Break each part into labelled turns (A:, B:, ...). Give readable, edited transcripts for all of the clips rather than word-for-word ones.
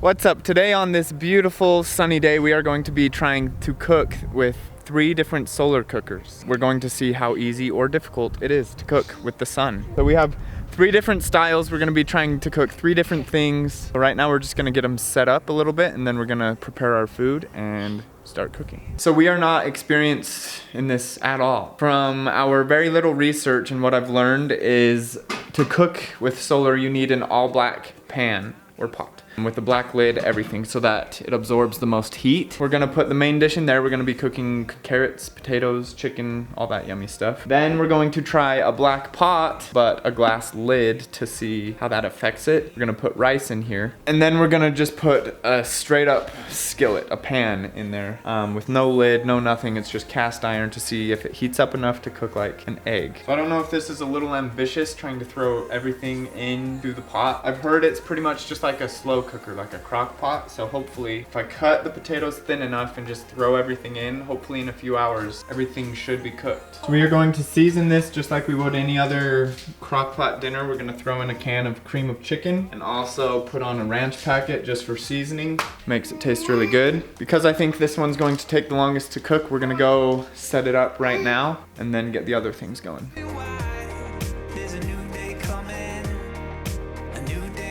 A: What's up? Today on this beautiful sunny day, we are going to be trying to cook with 3 different solar cookers. We're going to see how easy or difficult it is to cook with the sun. So we have 3 different styles. We're gonna be trying to cook 3 different things. So right now we're just gonna get them set up a little bit and then we're gonna prepare our food and start cooking. So we are not experienced in this at all. From our very little research, and what I've learned is to cook with solar, you need an all black pan or pot with a black lid, everything, so that it absorbs the most heat. We're gonna put the main dish in there. We're gonna be cooking carrots, potatoes, chicken, all that yummy stuff. Then we're going to try a black pot, but a glass lid to see how that affects it. We're gonna put rice in here. And then we're gonna just put a straight up skillet, a pan in there, with no lid, no nothing. It's just cast iron to see if it heats up enough to cook like an egg. So I don't know if this is a little ambitious, trying to throw everything into the pot. I've heard it's pretty much just like a slow cooker, like a crock pot. So hopefully if I cut the potatoes thin enough and just throw everything in, hopefully in a few hours everything should be cooked. So we are going to season this just like we would any other crock pot dinner. We're gonna throw in a can of cream of chicken and also put on a ranch packet just for seasoning. Makes it taste really good. Because I think this one's going to take the longest to cook, we're gonna go set it up right now and then get the other things going.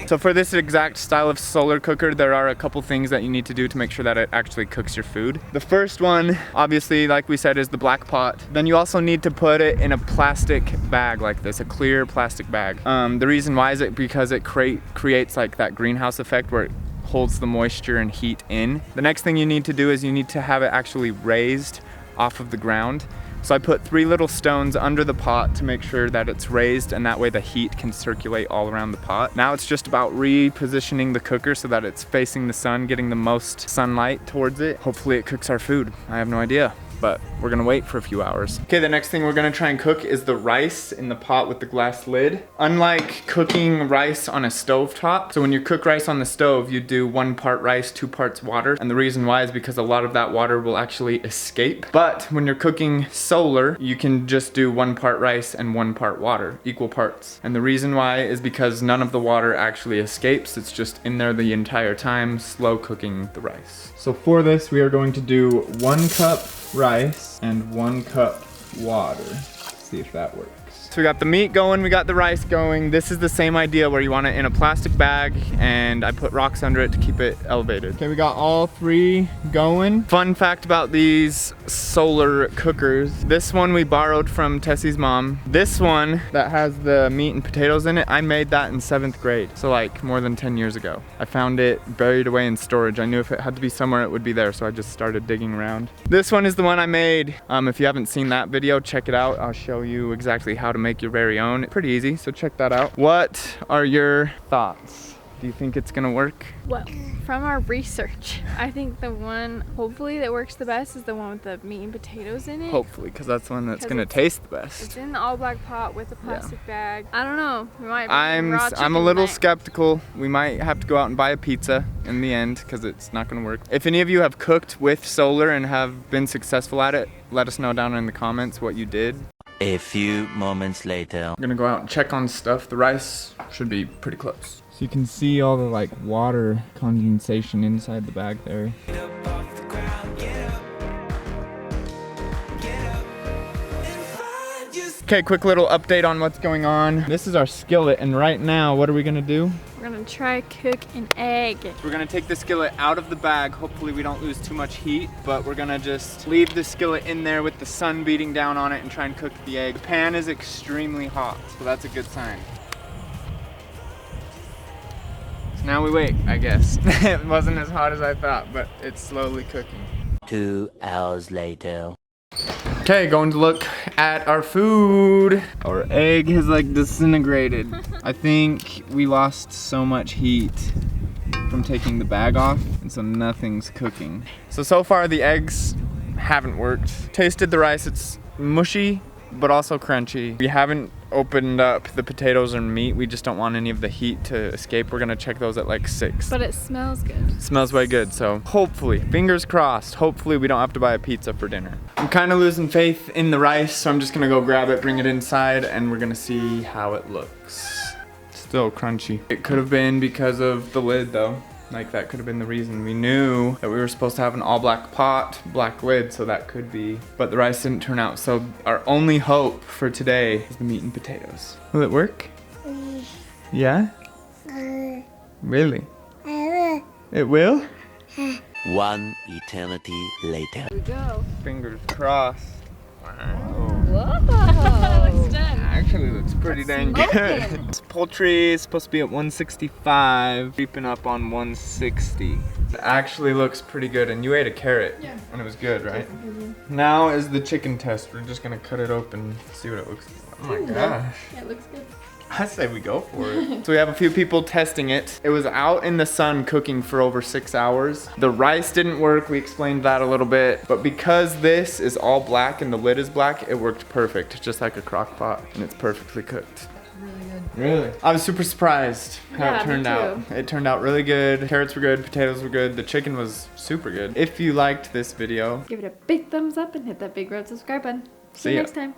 A: So for this exact style of solar cooker, there are a couple things that you need to do to make sure that it actually cooks your food. The first one, obviously, like we said, is the black pot. Then you also need to put it in a plastic bag like this, a clear plastic bag. The reason why is because it creates like that greenhouse effect where it holds the moisture and heat in. The next thing you need to do is you need to have it actually raised off of the ground. So I put 3 little stones under the pot to make sure that it's raised, and that way the heat can circulate all around the pot. Now it's just about repositioning the cooker so that it's facing the sun, getting the most sunlight towards it. Hopefully it cooks our food. I have no idea, but we're gonna wait for a few hours. Okay, the next thing we're gonna try and cook is the rice in the pot with the glass lid. Unlike cooking rice on a stove top, so when you cook rice on the stove, you do 1 part rice, 2 parts water. And the reason why is because a lot of that water will actually escape. But when you're cooking solar, you can just do 1 part rice and 1 part water, equal parts. And the reason why is because none of the water actually escapes. It's just in there the entire time, slow cooking the rice. So for this, we are going to do 1 cup rice and 1 cup water. See if that works. So we got the meat going, we got the rice going. This is the same idea where you want it in a plastic bag, and I put rocks under it to keep it elevated. Okay, we got all 3 going. Fun fact about these solar cookers, this one we borrowed from Tessie's mom. This one that has the meat and potatoes in it, I made that in 7th grade. So like more than 10 years ago. I found it buried away in storage. I knew if it had to be somewhere it would be there, so I just started digging around. This one is the one I made. If you haven't seen that video, check it out. I'll show you exactly how to make your very own. It's pretty easy, so check that out. What are your thoughts? Do you think it's gonna work?
B: Well, from our research, I think the one hopefully that works the best is the one with the meat and potatoes in it.
A: Hopefully, because that's the one that's gonna taste the best.
B: It's in the all black pot with a plastic bag. I don't know. We might
A: I'm a little skeptical. We might have to go out and buy a pizza in the end because it's not gonna work. If any of you have cooked with solar and have been successful at it, let us know down in the comments what you did.
C: A few moments later.
A: I'm gonna go out and check on stuff. The rice should be pretty close. So you can see all the like water condensation inside the bag there. Okay, quick little update on what's going on. This is our skillet, and right now, what are we gonna do?
B: We're gonna try cook an egg.
A: We're gonna take the skillet out of the bag. Hopefully we don't lose too much heat, but we're gonna just leave the skillet in there with the sun beating down on it and try and cook the egg. The pan is extremely hot, so that's a good sign. So now we wait, I guess. It wasn't as hot as I thought, but it's slowly cooking.
C: 2 hours later.
A: Okay, going to look at our food. Our egg has like disintegrated. I think we lost so much heat from taking the bag off, and so nothing's cooking. So far the eggs haven't worked. Tasted the rice, it's mushy, but also crunchy. We haven't opened up the potatoes and meat. We just don't want any of the heat to escape. We're gonna check those at like 6.
B: But it smells good.
A: It smells way good, so hopefully, fingers crossed, hopefully we don't have to buy a pizza for dinner. I'm kind of losing faith in the rice, so I'm just gonna go grab it, bring it inside, and we're gonna see how it looks. Still crunchy. It could have been because of the lid though. Like that could have been the reason. We knew that we were supposed to have an all black pot, black lid, so that could be, but the rice didn't turn out. So our only hope for today is the meat and potatoes. Will it work? Yeah? Really? It will?
C: One eternity later.
B: Here we go.
A: Fingers crossed. Wow.
B: Whoa. Looks done.
A: Actually looks pretty dang good. This poultry is supposed to be at 165, creeping up on 160. It actually looks pretty good, and you ate a carrot, and it was good, right? Now is the chicken test. We're just gonna cut it open, see what it looks like. Oh my gosh.
B: Yeah, it looks good.
A: I say we go for it. So we have a few people testing it. It was out in the sun cooking for over 6 hours. The rice didn't work, we explained that a little bit, but because this is all black and the lid is black, it worked perfect, just like a crock pot, and it's perfectly cooked.
B: Really good.
A: Really? I was super surprised how
B: Yeah,
A: it turned
B: me
A: out.
B: too.
A: It turned out really good. Carrots were good, potatoes were good, the chicken was super good. If you liked this video,
B: Give it a big thumbs up and hit that big red subscribe button. See
A: See
B: you
A: ya.
B: next time.